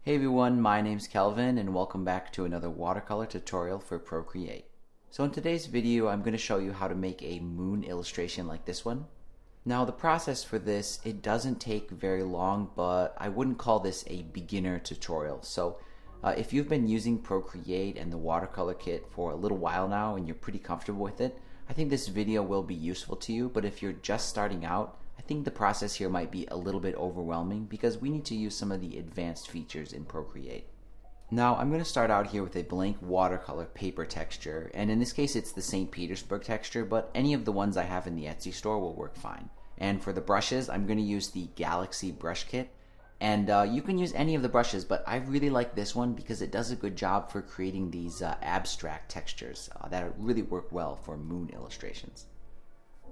Hey everyone, my name's Kelvin and welcome back to another watercolor tutorial for Procreate. So in today's video I'm going to show you how to make a moon illustration like this one. Now the process for this, it doesn't take very long, but I wouldn't call this a beginner tutorial. So if you've been using Procreate and the watercolor kit for a little while now and you're pretty comfortable with it, I think this video will be useful to you. But if you're just starting out, I think the process here might be a little bit overwhelming because we need to use some of the advanced features in Procreate. Now I'm going to start out here with a blank watercolor paper texture, and in this case it's the St. Petersburg texture, but any of the ones I have in the Etsy store will work fine. And for the brushes, I'm going to use the Galaxy brush kit, and you can use any of the brushes, but I really like this one because it does a good job for creating these abstract textures that really work well for moon illustrations.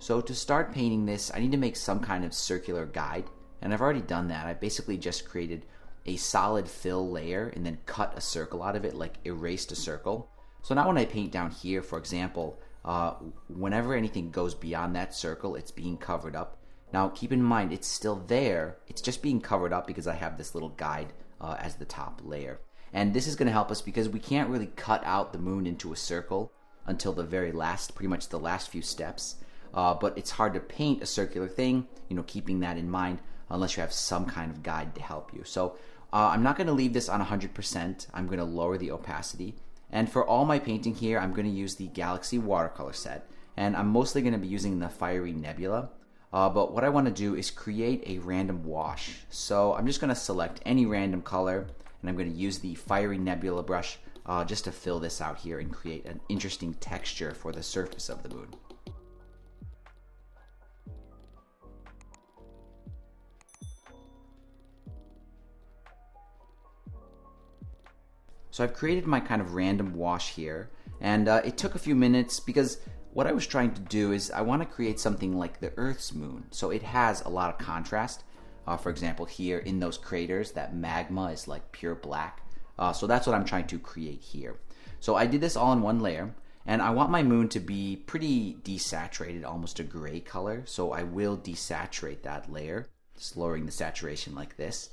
So to start painting this, I need to make some kind of circular guide, and I've already done that. I basically just created a solid fill layer and then cut a circle out of it, like erased a circle. So now when I paint down here, for example, whenever anything goes beyond that circle, it's being covered up. Now keep in mind, it's still there, it's just being covered up because I have this little guide as the top layer. And this is going to help us because we can't really cut out the moon into a circle until the very last, pretty much the last few steps. But it's hard to paint a circular thing, keeping that in mind, unless you have some kind of guide to help you. So I'm not going to leave this on 100%. I'm going to lower the opacity. And for all my painting here, I'm going to use the Galaxy watercolor set. And I'm mostly going to be using the Fiery Nebula. But what I want to do is create a random wash. So I'm just going to select any random color, and I'm going to use the Fiery Nebula brush just to fill this out here and create an interesting texture for the surface of the moon. So I've created my kind of random wash here, and it took a few minutes because what I was trying to do is I want to create something like the Earth's moon. So it has a lot of contrast. For example, here in those craters, that magma is like pure black. So that's what I'm trying to create here. So I did this all in one layer, and I want my moon to be pretty desaturated, almost a gray color. So I will desaturate that layer, just lowering the saturation like this.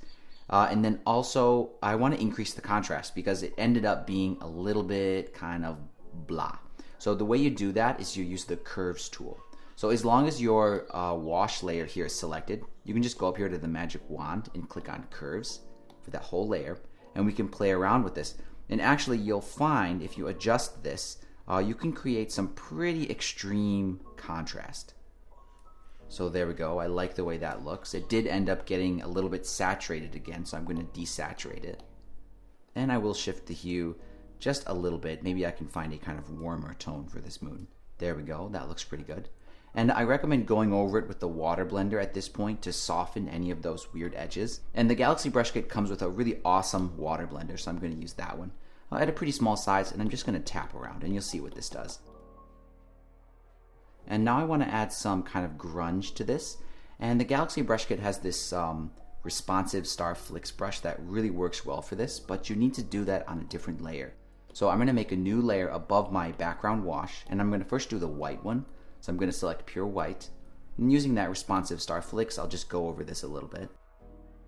And then also I want to increase the contrast because it ended up being a little bit kind of blah. So the way you do that is you use the curves tool. So as long as your wash layer here is selected, you can just go up here to the magic wand and click on curves for that whole layer, and we can play around with this. And actually you'll find if you adjust this, you can create some pretty extreme contrast. So there we go. I like the way that looks. It did end up getting a little bit saturated again, so I'm going to desaturate it. And I will shift the hue just a little bit. Maybe I can find a kind of warmer tone for this moon. There we go. That looks pretty good. And I recommend going over it with the water blender at this point to soften any of those weird edges. And the Galaxy brush kit comes with a really awesome water blender, so I'm going to use that one at a pretty small size, and I'm just going to tap around and you'll see what this does. And now I want to add some kind of grunge to this. And the Galaxy brush kit has this responsive star flicks brush that really works well for this, but you need to do that on a different layer. So I'm going to make a new layer above my background wash, and I'm going to first do the white one. So I'm going to select pure white. And using that responsive star flicks, I'll just go over this a little bit.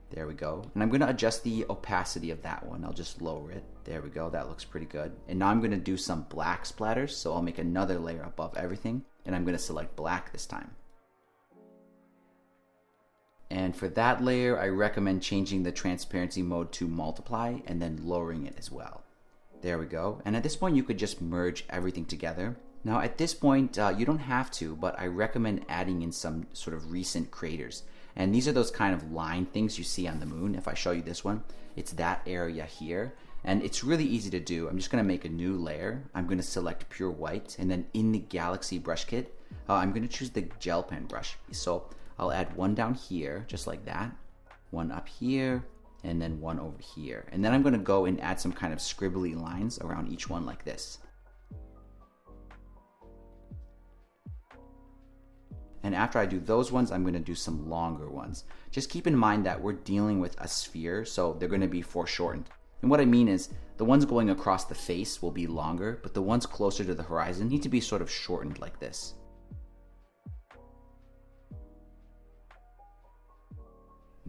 There we go. And I'm going to adjust the opacity of that one. I'll just lower it. There we go. That looks pretty good. And now I'm going to do some black splatters. So I'll make another layer above everything. And I'm going to select black this time. And for that layer, I recommend changing the transparency mode to multiply and then lowering it as well. There we go. And at this point, you could just merge everything together. Now at this point, you don't have to, but I recommend adding in some sort of recent craters. And these are those kind of line things you see on the moon. If I show you this one, it's that area here. And it's really easy to do. I'm just going to make a new layer. I'm going to select pure white, and then in the Galaxy brush kit, I'm going to choose the gel pen brush. So I'll add one down here, just like that, one up here, and then one over here. And then I'm going to go and add some kind of scribbly lines around each one like this. And after I do those ones, I'm going to do some longer ones. Just keep in mind that we're dealing with a sphere, so they're going to be foreshortened. And what I mean is, the ones going across the face will be longer, but the ones closer to the horizon need to be sort of shortened like this.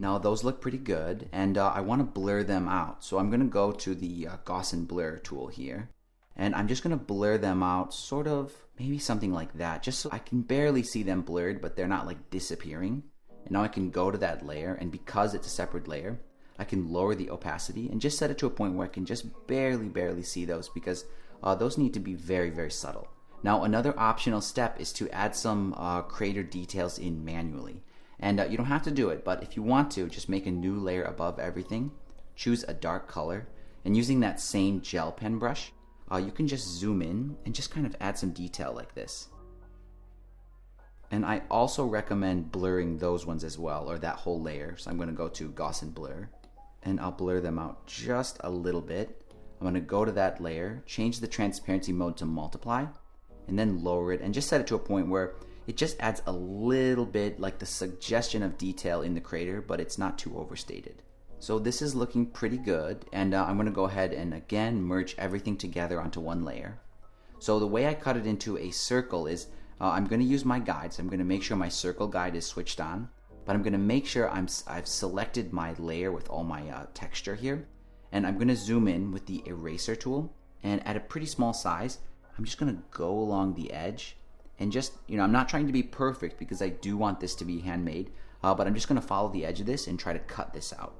Now those look pretty good, and I want to blur them out. So I'm going to go to the Gaussian blur tool here, and I'm just going to blur them out sort of maybe something like that, just so I can barely see them blurred, but they're not like disappearing. And now I can go to that layer, and because it's a separate layer, I can lower the opacity and just set it to a point where I can just barely see those, because those need to be very subtle. Now another optional step is to add some creator details in manually. And you don't have to do it, but if you want to, just make a new layer above everything, choose a dark color, and using that same gel pen brush, you can just zoom in and just kind of add some detail like this. And I also recommend blurring those ones as well, or that whole layer. So I'm going to go to Gaussian blur, and I'll blur them out just a little bit. I'm going to go to that layer, change the transparency mode to multiply, and then lower it and just set it to a point where it just adds a little bit like the suggestion of detail in the crater, but it's not too overstated. So this is looking pretty good, and I'm going to go ahead and again merge everything together onto one layer. So the way I cut it into a circle is I'm going to use my guides. I'm going to make sure my circle guide is switched on, but I'm going to make sure I've selected my layer with all my texture here, and I'm going to zoom in with the eraser tool, and at a pretty small size, I'm just going to go along the edge. And just, I'm not trying to be perfect because I do want this to be handmade, but I'm just going to follow the edge of this and try to cut this out.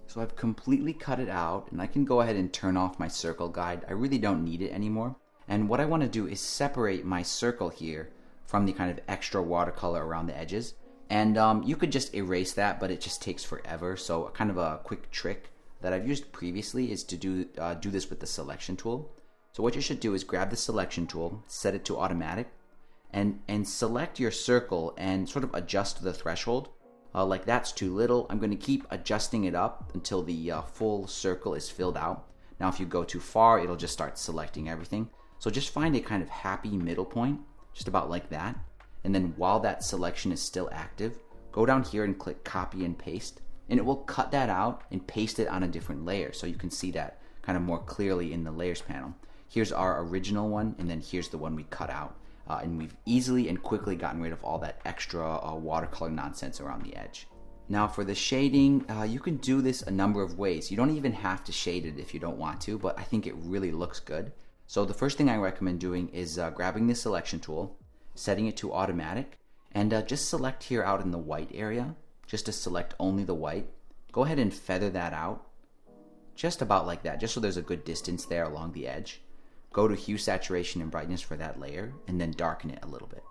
So I've completely cut it out, and I can go ahead and turn off my circle guide. I really don't need it anymore. And what I want to do is separate my circle here from the kind of extra watercolor around the edges. And you could just erase that, but it just takes forever. So kind of a quick trick that I've used previously is to do this with the selection tool. So what you should do is grab the selection tool, set it to automatic, and select your circle and sort of adjust the threshold. Like that's too little. I'm going to keep adjusting it up until the full circle is filled out. Now if you go too far, it'll just start selecting everything. So just find a kind of happy middle point, just about like that. And then while that selection is still active, go down here and click copy and paste. And it will cut that out and paste it on a different layer, so you can see that kind of more clearly in the layers panel. Here's our original one, and then here's the one we cut out. And we've easily and quickly gotten rid of all that extra watercolor nonsense around the edge. Now for the shading, you can do this a number of ways. You don't even have to shade it if you don't want to, but I think it really looks good. So the first thing I recommend doing is grabbing the selection tool, setting it to automatic, and just select here out in the white area, just to select only the white. Go ahead and feather that out, just about like that, just so there's a good distance there along the edge. Go to hue, saturation, and brightness for that layer, and then darken it a little bit.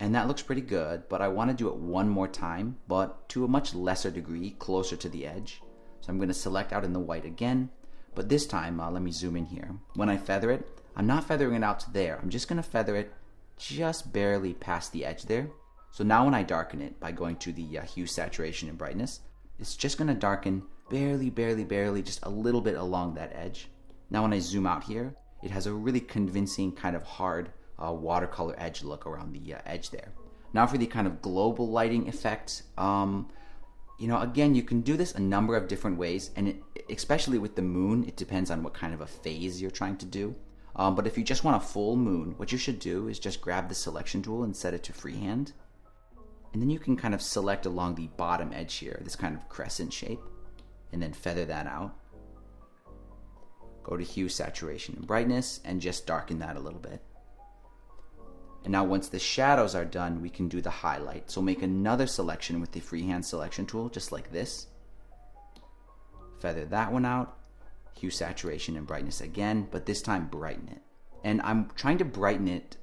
And that looks pretty good, but I want to do it one more time, but to a much lesser degree, closer to the edge. So I'm going to select out in the white again, but this time, let me zoom in here. When I feather it, I'm not feathering it out to there. I'm just going to feather it just barely past the edge there. So now when I darken it by going to the hue, saturation, and brightness, it's just going to darken barely, just a little bit along that edge. Now when I zoom out here, it has a really convincing kind of hard watercolor edge look around the edge there. Now for the kind of global lighting effect, again, you can do this a number of different ways, and especially with the moon, it depends on what kind of a phase you're trying to do. But if you just want a full moon, what you should do is just grab the selection tool and set it to freehand. And then you can kind of select along the bottom edge here, this kind of crescent shape, and then feather that out. Go to hue, saturation, and brightness, and just darken that a little bit. And now once the shadows are done, we can do the highlight. So make another selection with the freehand selection tool, just like this. Feather that one out. Hue, saturation, and brightness again, but this time brighten it. And I'm trying to brighten it.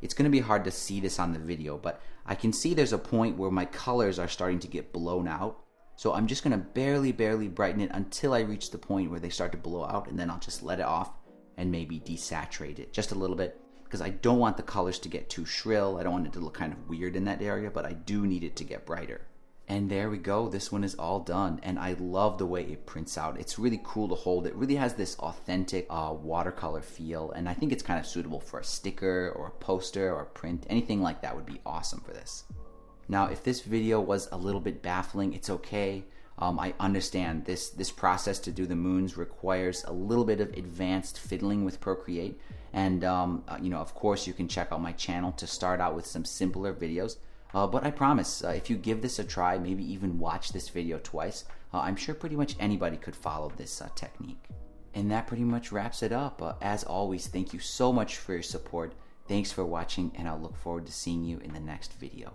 It's going to be hard to see this on the video, but I can see there's a point where my colors are starting to get blown out. So I'm just going to barely brighten it until I reach the point where they start to blow out, and then I'll just let it off and maybe desaturate it just a little bit, because I don't want the colors to get too shrill. I don't want it to look kind of weird in that area, but I do need it to get brighter. And there we go, this one is all done, and I love the way it prints out. It's really cool to hold. It really has this authentic watercolor feel, and I think it's kind of suitable for a sticker or a poster or a print. Anything like that would be awesome for this. Now, if this video was a little bit baffling, it's okay. I understand this process to do the moons requires a little bit of advanced fiddling with Procreate, And of course, you can check out my channel to start out with some simpler videos. But I promise, if you give this a try, maybe even watch this video twice, I'm sure pretty much anybody could follow this technique. And that pretty much wraps it up. As always, thank you so much for your support. Thanks for watching, and I'll look forward to seeing you in the next video.